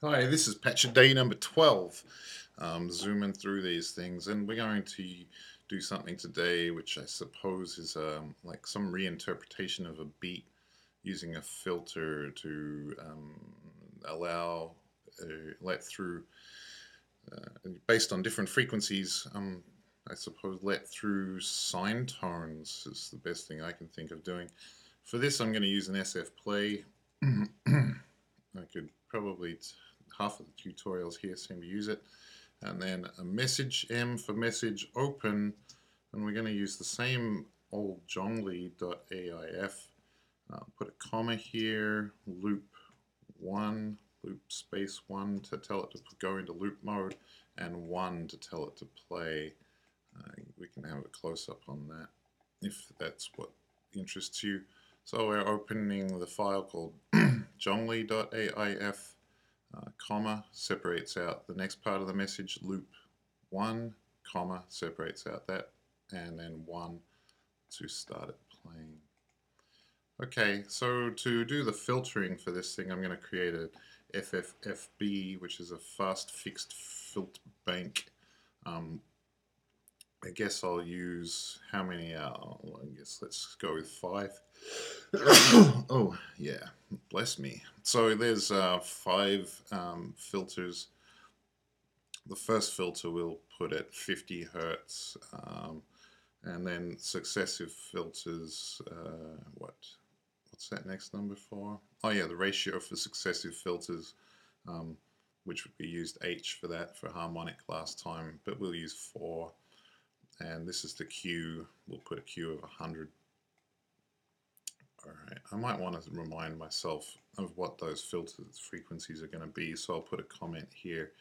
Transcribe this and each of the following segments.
Hi, this is Patch Day number 12. Zooming through these things, and we're going to do something today which I suppose is like some reinterpretation of a beat using a filter to allow let through based on different frequencies. I suppose let through sine tones is the best thing I can think of doing. For this, I'm going to use an SF play. I could probably half of the tutorials here seem to use it. And then a message M for message open, and we're going to use the same old Zhongli.aif. Put a comma here, loop 1, loop space 1 to tell it to go into loop mode, and 1 to tell it to play. We can have a close-up on that if that's what interests you. So we're opening the file called zhongli.aif, comma, separates out the next part of the message, loop 1, comma, separates out that, and then 1 to start it playing. Okay, so to do the filtering for this thing, I'm going to create a FFFB, which is a fast fixed filter bank. I guess I'll use how many? I guess let's go with 5. Oh, yeah, bless me. So there's 5 filters. The first filter we'll put at 50 hertz, and then successive filters. What's that next number for? Oh yeah, the ratio for successive filters, um, which we used H for that for harmonic last time, but we'll use 4. And this is the Q. We'll put a Q of 100. Alright, I might want to remind myself of what those filters frequencies are going to be, so I'll put a comment here.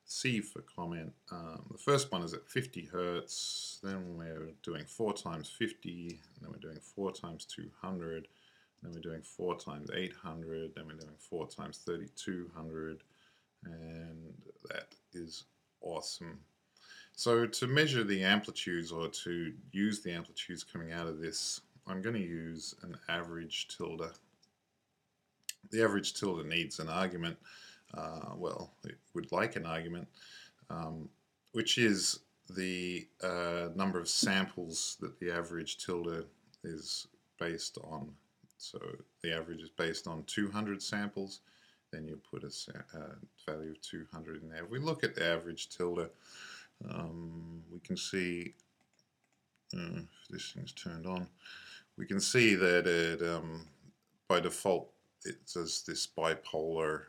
C for comment. The first one is at 50 hertz, then we're doing 4 times 50, then we're doing 4 times 200, then we're doing 4 times 800, then we're doing 4 times 3200, and that is awesome. So to measure the amplitudes, or to use the amplitudes coming out of this, I'm going to use an average tilde. The average tilde needs an argument. Well, it would like an argument, which is the number of samples that the average tilde is based on. So the average is based on 200 samples, then you put a value of 200 in there. If we look at the average tilde, we can see, if this thing's turned on, we can see that it, by default, it says this bipolar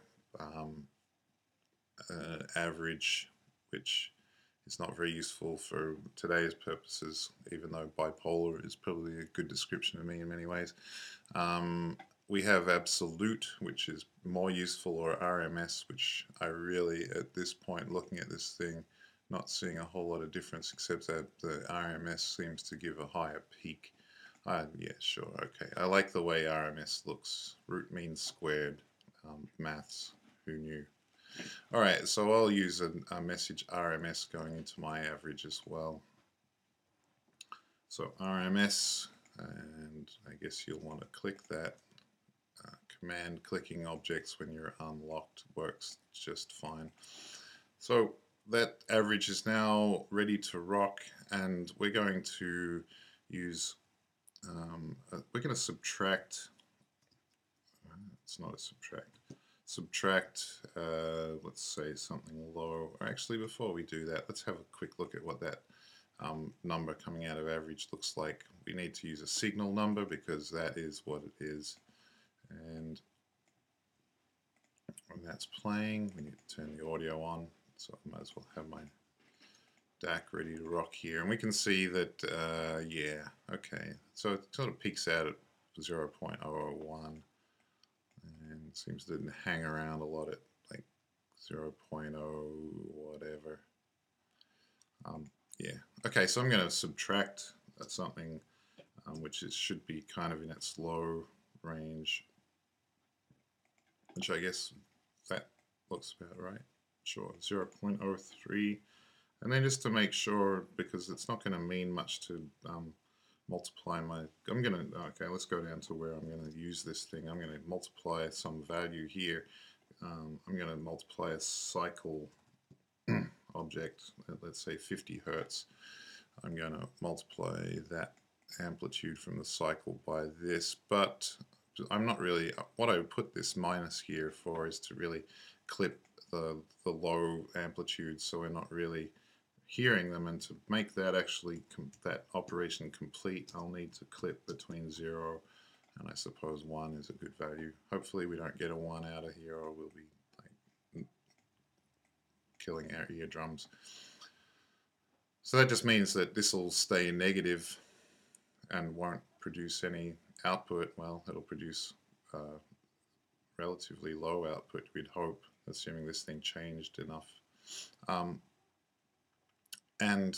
average, which is not very useful for today's purposes, even though bipolar is probably a good description of me in many ways. We have absolute, which is more useful, or RMS, which I really, at this point, looking at this thing, not seeing a whole lot of difference, except that the RMS seems to give a higher peak. Yeah, sure, okay. I like the way RMS looks. Root mean squared. Maths, who knew? Alright, so I'll use a message RMS going into my average as well. So RMS, and I guess you'll want to click that. Command clicking objects when you're unlocked works just fine. So that average is now ready to rock, and we're going to use, we're going to subtract, it's not a subtract, let's say something low. Actually, before we do that, let's have a quick look at what that number coming out of average looks like. We need to use a signal number because that is what it is. And when that's playing, we need to turn the audio on, so I might as well have my DAC ready to rock here. And we can see that, yeah, okay, so it sort of peaks out at 0.001 and seems to hang around a lot at like 0.0 whatever. Yeah, okay, so I'm going to subtract something which should be kind of in its low range, which I guess that looks about right. Sure, 0.03. And then just to make sure, because it's not going to mean much to multiply my, I'm going to, okay, let's go down to where I'm going to use this thing. I'm going to multiply some value here. I'm going to multiply a cycle object, let's say 50 Hertz. I'm going to multiply that amplitude from the cycle by this, but I'm not really, what I would put this minus here for is to really clip the low amplitude, so we're not really hearing them, and to make that actually that operation complete, I'll need to clip between 0 and I suppose 1 is a good value. Hopefully we don't get a 1 out of here, or we'll be like killing our eardrums. So that just means that this will stay negative and won't produce any output. Well, it'll produce relatively low output, we'd hope, assuming this thing changed enough. And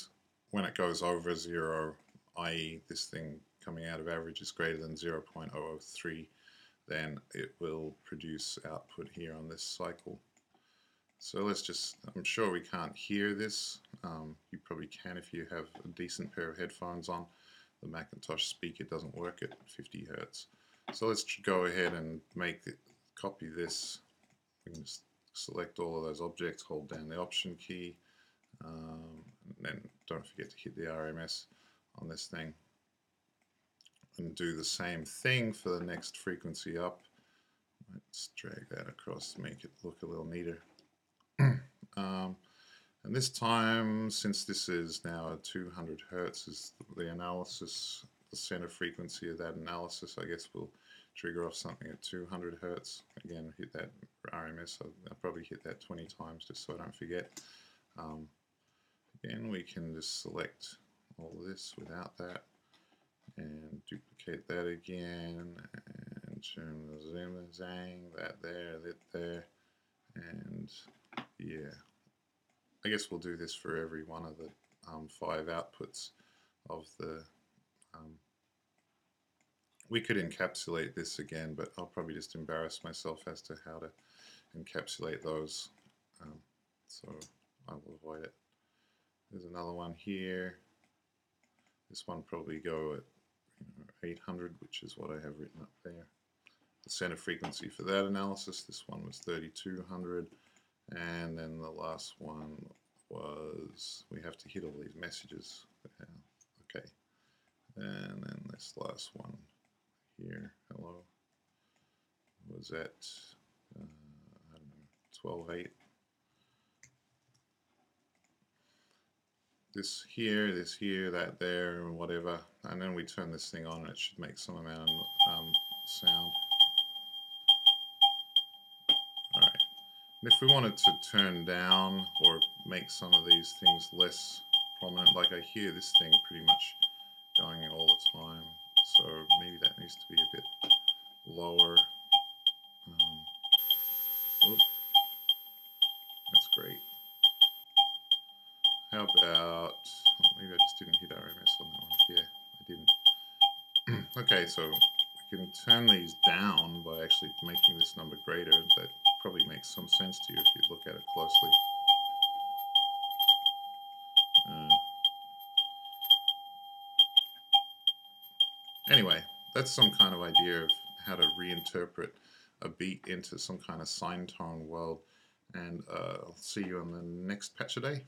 when it goes over 0, i.e. this thing coming out of average is greater than 0.003, then it will produce output here on this cycle. So let's just, I'm sure we can't hear this. You probably can if you have a decent pair of headphones on. The Macintosh speaker doesn't work at 50 Hertz. So let's go ahead and copy this. We can just select all of those objects, hold down the Option key, and then don't forget to hit the RMS on this thing. And do the same thing for the next frequency up. Let's drag that across to make it look a little neater. And this time, since this is now at 200 Hertz, is the analysis, the center frequency of that analysis, I guess we'll trigger off something at 200 Hertz. Again, hit that RMS. I'll probably hit that 20 times just so I don't forget. Again, we can just select all this without that and duplicate that again and turn the zoom and zang, that there, and yeah. I guess we'll do this for every one of the 5 outputs of the we could encapsulate this again, but I'll probably just embarrass myself as to how to encapsulate those, so I will avoid it. There's another one here. This one probably go at 800, which is what I have written up there. The center frequency for that analysis, this one was 3200, and then the last one was, we have to hit all these messages. Okay, and then this last one here, hello, was at I don't know, 12.8. This here, that there, and whatever, and then we turn this thing on and it should make some amount of sound. Alright, and if we wanted to turn down or make some of these things less prominent, like I hear this thing pretty much going all the time, so maybe that needs to be a bit lower. That's great. How about, maybe I just didn't hit RMS on that one. Yeah, I didn't. Okay, so we can turn these down by actually making this number greater. That probably makes some sense to you if you look at it closely. Anyway, that's some kind of idea of how to reinterpret a beat into some kind of sine tone world. And I'll see you on the next Patch-A-Day.